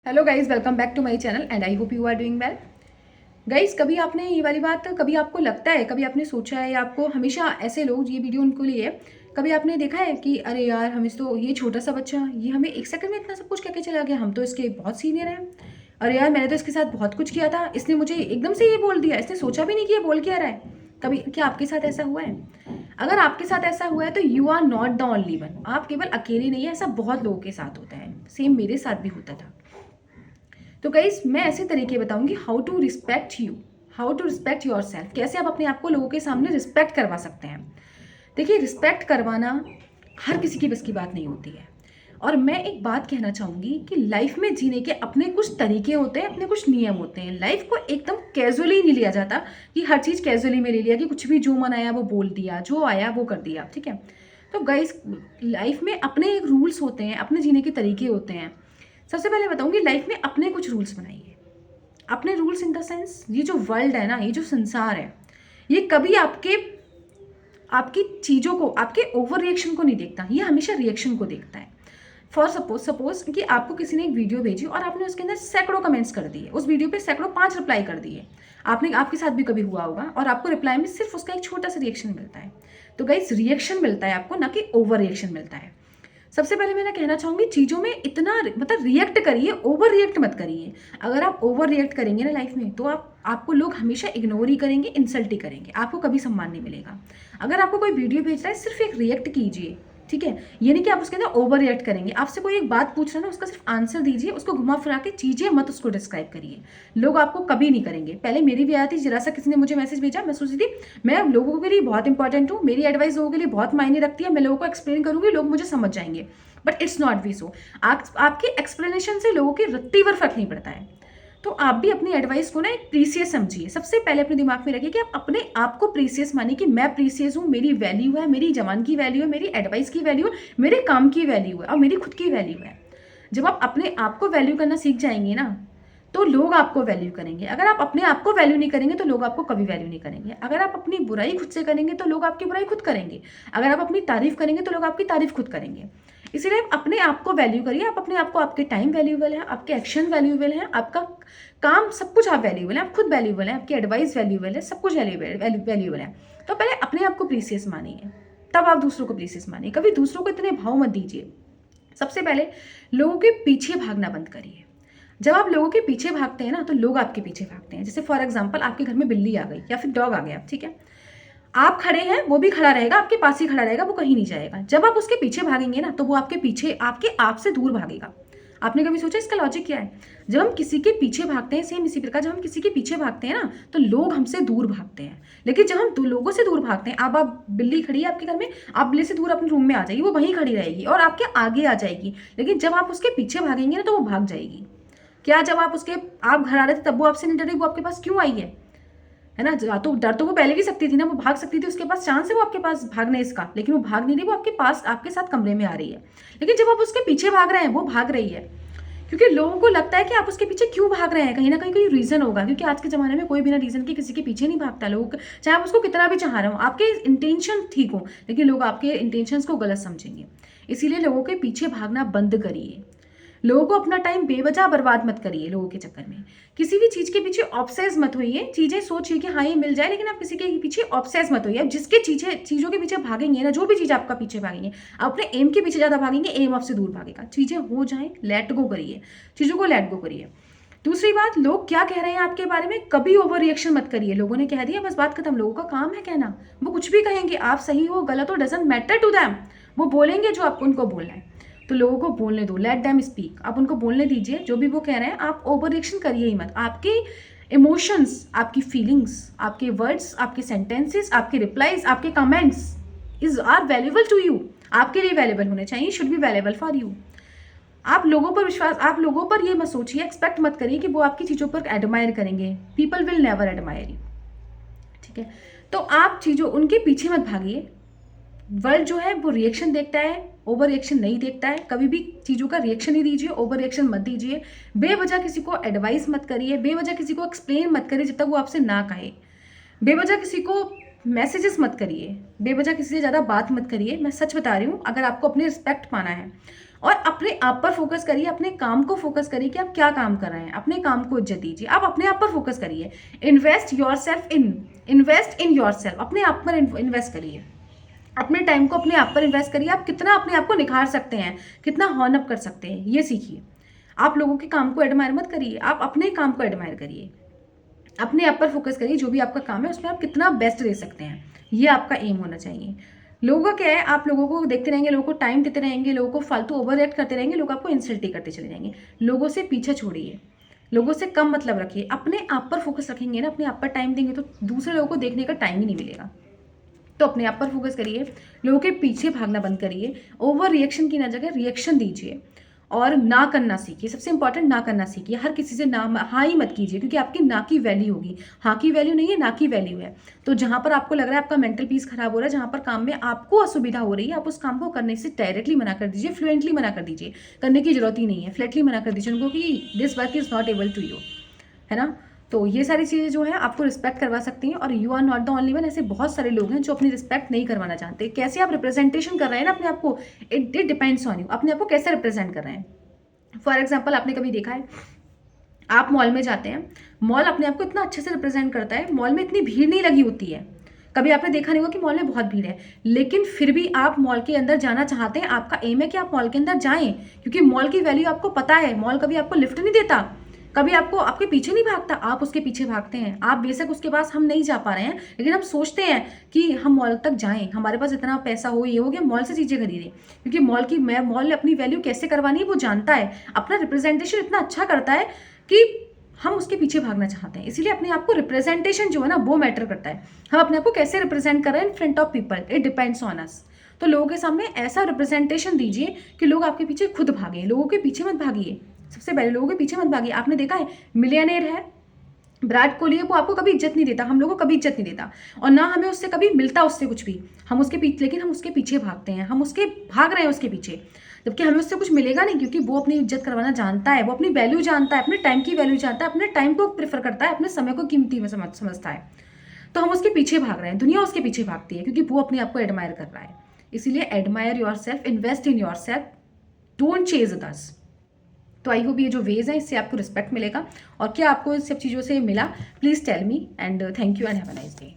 Hello guys, welcome back to my channel and I hope you are doing well. Guys, कभी आपने ये वाली बात, कभी आपको लगता है, कभी आपने सोचा है, या आपको हमेशा ऐसे लोग, ये वीडियो उनको लिए, कभी आपने देखा है कि अरे यार, हम इस तो ये छोटा सा बच्चा, ये हमें एक सेकंड में इतना सब कुछ करके चला गया, हम तो इसके बहुत सीनियर हैं। अरे यार, मैंने तो इसके साथ बहुत कुछ किया था, इसने मुझे एकदम से ये बोल दिया, इसने सोचा भी नहीं कि ये बोल क्या रहा है। कभी क्या आपके साथ ऐसा हुआ है? अगर आपके साथ ऐसा हुआ है तो you are not the only one. आप केवल अकेले नहीं है, ऐसा बहुत लोगों के साथ होता है। सेम मेरे साथ भी होता था। तो गाइस, मैं ऐसे तरीके बताऊंगी how to respect you, how to respect yourself, कैसे आप अपने आप को लोगों के सामने रिस्पेक्ट करवा सकते हैं। देखिए, रिस्पेक्ट करवाना हर किसी की बस की बात नहीं होती है। और मैं एक बात कहना चाहूँगी कि लाइफ में जीने के अपने कुछ तरीके होते हैं, अपने कुछ नियम होते हैं। लाइफ को एकदम कैजुअली नहीं लिया जाता कि हर चीज़ कैजुअली में ले लिया कि कुछ भी जो मन आया वो बोल दिया, जो आया वो कर दिया, ठीक है। तो गाइस, लाइफ में अपने एक रूल्स होते हैं, अपने जीने के तरीके होते हैं। सबसे पहले बताऊंगी, लाइफ में अपने कुछ रूल्स बनाइए। अपने रूल्स इन द सेंस, ये जो वर्ल्ड है ना, ये जो संसार है, ये कभी आपके आपकी चीज़ों को, आपके ओवर रिएक्शन को नहीं देखता, ये हमेशा रिएक्शन को देखता है। फॉर सपोज कि आपको किसी ने एक वीडियो भेजी और आपने उसके अंदर सैकड़ों कमेंट्स कर दिए, उस वीडियो पे सैकड़ों 5 रिप्लाई कर दिए। आपके साथ भी कभी हुआ होगा, और आपको रिप्लाई में सिर्फ उसका एक छोटा सा रिएक्शन मिलता है। तो गाइस, रिएक्शन मिलता है आपको, ना कि ओवर रिएक्शन मिलता है। सबसे पहले मैं कहना चाहूंगी, चीज़ों में इतना मतलब रिएक्ट करिए, ओवर रिएक्ट मत करिए। अगर आप ओवर रिएक्ट करेंगे ना लाइफ में, तो आपको लोग हमेशा इग्नोर ही करेंगे, इंसल्ट ही करेंगे, आपको कभी सम्मान नहीं मिलेगा। अगर आपको कोई वीडियो भेज रहा है, सिर्फ एक रिएक्ट कीजिए, ठीक है। ये नहीं कि आप उसके अंदर ओवर रिएक्ट करेंगे। आपसे कोई एक बात पूछ रहा है ना, उसका सिर्फ आंसर दीजिए, उसको घुमा फिरा के चीजें मत उसको डिस्क्राइब करिए। लोग आपको कभी नहीं करेंगे। पहले मेरी भी आया थी, जरा सा किसी ने मुझे मैसेज भेजा, मैं सोची थी मैं लोगों के लिए बहुत इंपॉर्टेंट हूँ, मेरी एडवाइस लोगों के लिए बहुत मायने रखती है, मैं लोगों को एक्सप्लेन करूंगी, लोग मुझे समझ जाएंगे। बट इट्स नॉट वी सो। आपके एक्सप्लेनेशन से लोगों के रत्ती भर फर्क नहीं पड़ता है। तो आप भी अपनी एडवाइस को ना एक प्रीसियस समझिए। सबसे पहले अपने दिमाग में रखिए कि आप अपने आप को प्रीसियस मानिए कि मैं प्रीसियस हूँ, मेरी वैल्यू है, मेरी जवान की वैल्यू है, मेरी एडवाइस की वैल्यू है, मेरे काम की वैल्यू है, और मेरी खुद की वैल्यू है। जब आप अपने आप को वैल्यू करना सीख जाएंगे ना, तो लोग आपको वैल्यू करेंगे। अगर आप अपने आप को वैल्यू नहीं करेंगे तो लोग आपको कभी वैल्यू नहीं करेंगे। अगर आप अपनी बुराई खुद से करेंगे तो लोग आपकी बुराई खुद करेंगे। अगर आप अपनी तारीफ करेंगे तो लोग आपकी तारीफ खुद करेंगे। इसीलिए आप अपने आप को वैल्यू करिए। आप अपने आप को, आपके टाइम वैल्यूएबल है, आपके एक्शन वैल्यूएबल है, आपका काम, सब कुछ आप वैल्यूएबल है, आप खुद वैल्यूएबल है, आपकी एडवाइस वैल्यूएबल है, सब कुछ वैल्यूएबल है। तो पहले अपने आप को प्रीसियस मानिए, तब आप दूसरों को प्रीसियस मानिए। कभी दूसरों को इतने भाव मत दीजिए। सबसे पहले लोगों के पीछे भागना बंद करिए। जब आप लोगों के पीछे भागते हैं ना, तो लोग आपके पीछे भागते हैं। जैसे फॉर एग्जाम्पल, आपके घर में बिल्ली आ गई या फिर डॉग आ गया, ठीक है। आप खड़े हैं, वो भी खड़ा रहेगा, आपके पास ही खड़ा रहेगा, वो कहीं नहीं जाएगा। जब आप उसके पीछे भागेंगे ना, तो वो आपके पीछे, आपके आप से दूर भागेगा। आपने कभी सोचा इसका लॉजिक क्या है? जब हम किसी के पीछे भागते हैं, सेम इसी प्रकार जब हम किसी के पीछे भागते हैं ना, तो लोग हमसे दूर भागते हैं। लेकिन जब हम दो लोगों से दूर भागते हैं, अब आप बिल्ली खड़ी है आपके घर में, आप बिल्ली से दूर अपने रूम में आ जाएगी, वो वहीं खड़ी रहेगी और आपके आगे आ जाएगी। लेकिन जब आप उसके पीछे भागेंगे ना, तो वो भाग जाएगी। क्या जब आप घर आ रहे थे तब वो आपसे नहीं डरी, वो आपके पास क्यों आई है ना? तो डर तो वो पहले भी सकती थी ना, वो भाग सकती थी, उसके पास चांस है वो आपके पास भागने इसका, लेकिन वो भाग नहीं रही, वो आपके पास, आपके साथ कमरे में आ रही है। लेकिन जब आप उसके पीछे भाग रहे हैं, वो भाग रही है, क्योंकि लोगों को लगता है कि आप उसके पीछे क्यों भाग रहे हैं, कहीं ना कहीं कोई रीजन होगा। क्योंकि आज के जमाने में कोई बिना रीजन के किसी के पीछे नहीं भागता। लोग चाहे आप उसको कितना भी चाह रहे हो, आपके इंटेंशन ठीक हो, लेकिन लोग आपके इंटेंशंस को गलत समझेंगे। इसीलिए लोगों के पीछे भागना बंद करिए। लोगों को अपना टाइम बेवजह बर्बाद मत करिए लोगों के चक्कर में। किसी भी चीज के पीछे ऑब्सेस मत होइए। चीजें सोचिए कि हाँ ये मिल जाए, लेकिन आप किसी के पीछे ऑब्सेस मत होइए। जिसके चीजों के पीछे भागेंगे ना, जो भी चीज आपका पीछे भागेंगे, अपने एम के पीछे ज्यादा भागेंगे, एम आपसे दूर भागेगा। चीजें हो जाए, लेट गो करिए, चीजों को लेट गो करिए। दूसरी बात, लोग क्या कह रहे हैं आपके बारे में, कभी ओवर रिएक्शन मत करिए। लोगों ने कह दिया, बस बात खत्म। लोगों का काम है कहना, वो कुछ भी कहेंगे, आप सही हो गलत हो, डजंट मैटर टू दैम। वो बोलेंगे जो आप उनको बोलना है, तो लोगों को बोलने दो, लेट देम स्पीक। आप उनको बोलने दीजिए, जो भी वो कह रहे हैं। आप ओवर रिएक्शन करिए ही मत। आपके इमोशंस, आपकी फीलिंग्स, आपके वर्ड्स, आपके सेंटेंसेस, आपके रिप्लाईज, आपके comments is are valuable to you. आपके लिए वैल्यूबल होने चाहिए, should be valuable for you. आप लोगों पर विश्वास, आप लोगों पर ये मत सोचिए, एक्सपेक्ट मत करिए कि वो आपकी चीज़ों पर एडमायर करेंगे। People will never admire you, ठीक है। तो आप चीज़ों, उनके पीछे मत भागिए। वर्ल्ड जो है वो रिएक्शन देखता है, ओवर रिएक्शन नहीं देखता है। कभी भी चीज़ों का रिएक्शन ही दीजिए, ओवर रिएक्शन मत दीजिए। बेवजह किसी को एडवाइस मत करिए, बेवजह किसी को एक्सप्लेन मत करिए जब तक वो आपसे ना कहे। बेवजह किसी को मैसेजेस मत करिए, बेवजह किसी से ज़्यादा बात मत करिए। मैं सच बता रही हूँ, अगर आपको अपनी रिस्पेक्ट पाना है, और अपने आप पर फोकस करिए, अपने काम को फोकस करिए कि आप क्या काम कर रहे हैं, अपने काम को इज्जत दीजिए, आप अपने आप पर फोकस करिए। इन्वेस्ट इन योर सेल्फ, अपने आप पर इन्वेस्ट करिए, अपने टाइम को अपने आप पर इन्वेस्ट करिए। आप कितना अपने आप को निखार सकते हैं, कितना हॉर्न अप कर सकते हैं, ये सीखिए। आप लोगों के काम को एडमायर मत करिए, आप अपने काम को एडमायर करिए, अपने आप पर फोकस करिए। जो भी आपका काम है उसमें आप कितना बेस्ट दे सकते हैं, ये आपका एम होना चाहिए। लोगों का क्या है, आप लोगों को देखते रहेंगे, लोगों को टाइम देते रहेंगे, लोगों को फालतू ओवर रिएक्ट करते रहेंगे, लोग आपको इंसल्ट ही करते चले जाएंगे। लोगों से पीछे छोड़िए, लोगों से कम मतलब रखिए, अपने आप पर फोकस रखेंगे ना, अपने आप पर टाइम देंगे तो दूसरे लोगों को देखने का टाइम ही नहीं मिलेगा। तो अपने आप पर फोकस करिए, लोगों के पीछे भागना बंद करिए, ओवर रिएक्शन की ना जगह रिएक्शन दीजिए, और ना करना सीखिए। सबसे इंपॉर्टेंट, ना करना सीखिए। हर किसी से ना हाँ ही मत कीजिए, क्योंकि आपकी ना की वैल्यू होगी। हाँ की वैल्यू नहीं है, ना की वैल्यू है। तो जहां पर आपको लग रहा है आपका मेंटल पीस खराब हो रहा है, जहां पर काम में आपको असुविधा हो रही है, आप उस काम को करने से डायरेक्टली मना कर दीजिए, फ्लुएंटली मना कर दीजिए। करने की जरूरत ही नहीं है, फ्लैटली मना कर दीजिए उनको कि this work is not able to you, है ना। तो ये सारी चीज़ें जो है आपको रिस्पेक्ट करवा सकती हैं, और you are not the only one. ऐसे बहुत सारे लोग हैं जो अपनी रिस्पेक्ट नहीं करवाना चाहते। कैसे आप रिप्रेजेंटेशन कर रहे हैं ना अपने आप को, इट डिपेंड्स ऑन यू, अपने आप को कैसे रिप्रेजेंट कर रहे हैं। फॉर एग्जाम्पल, आपने कभी देखा है, आप मॉल में जाते हैं, मॉल अपने आप को इतना अच्छे से रिप्रेजेंट करता है, मॉल में इतनी भीड़ नहीं लगी होती है। कभी आपने देखा नहीं होगा कि मॉल में बहुत भीड़ है, लेकिन फिर भी आप मॉल के अंदर जाना चाहते हैं। आपका एम है कि आप मॉल के अंदर जाएं, क्योंकि मॉल की वैल्यू आपको पता है। मॉल कभी आपको लिफ्ट नहीं देता, कभी आपको आपके पीछे नहीं भागता, आप उसके पीछे भागते हैं। आप बेशक उसके पास हम नहीं जा पा रहे हैं, लेकिन हम सोचते हैं कि हम मॉल तक जाएं, हमारे पास इतना पैसा हो, ये हो गया, मॉल से चीज़ें खरीदें। क्योंकि मॉल अपनी वैल्यू कैसे करवानी है वो जानता है, अपना रिप्रेजेंटेशन इतना अच्छा करता है कि हम उसके पीछे भागना चाहते हैं। इसीलिए अपने आप को रिप्रेजेंटेशन जो है ना वो मैटर करता है। हम अपने आप को कैसे रिप्रेजेंट कर रहे हैं in front of people, it depends on us. तो लोगों के सामने ऐसा रिप्रेजेंटेशन दीजिए कि लोग आपके पीछे खुद भागे, लोगों के पीछे मत भागिए। सबसे पहले लोगों के पीछे मत भागिए। आपने देखा है, मिलियनेयर है विराट कोहली है, वो आपको कभी इज्जत नहीं देता, हम लोगों को कभी इज्जत नहीं देता, और ना हमें उससे कभी मिलता उससे कुछ भी। हम उसके पीछे, लेकिन हम उसके पीछे भागते हैं, हम उसके भाग रहे हैं उसके पीछे, जबकि हमें उससे कुछ मिलेगा नहीं, क्योंकि वो अपनी इज्जत करवाना जानता है, वो अपनी वैल्यू जानता है, अपने टाइम की वैल्यू जानता है, अपने टाइम को प्रेफर करता है, अपने समय को कीमती में समझता है। तो हम उसके पीछे भाग रहे हैं, दुनिया उसके पीछे भागती है, क्योंकि वो अपने आप को एडमायर कर रहा है। इसीलिए admire your self, invest in your self, don't chase others. तो आई होप ये जो वेज है इससे आपको रिस्पेक्ट मिलेगा। और क्या आपको इस सब चीज़ों से मिला, please tell me, and thank you and have a nice day.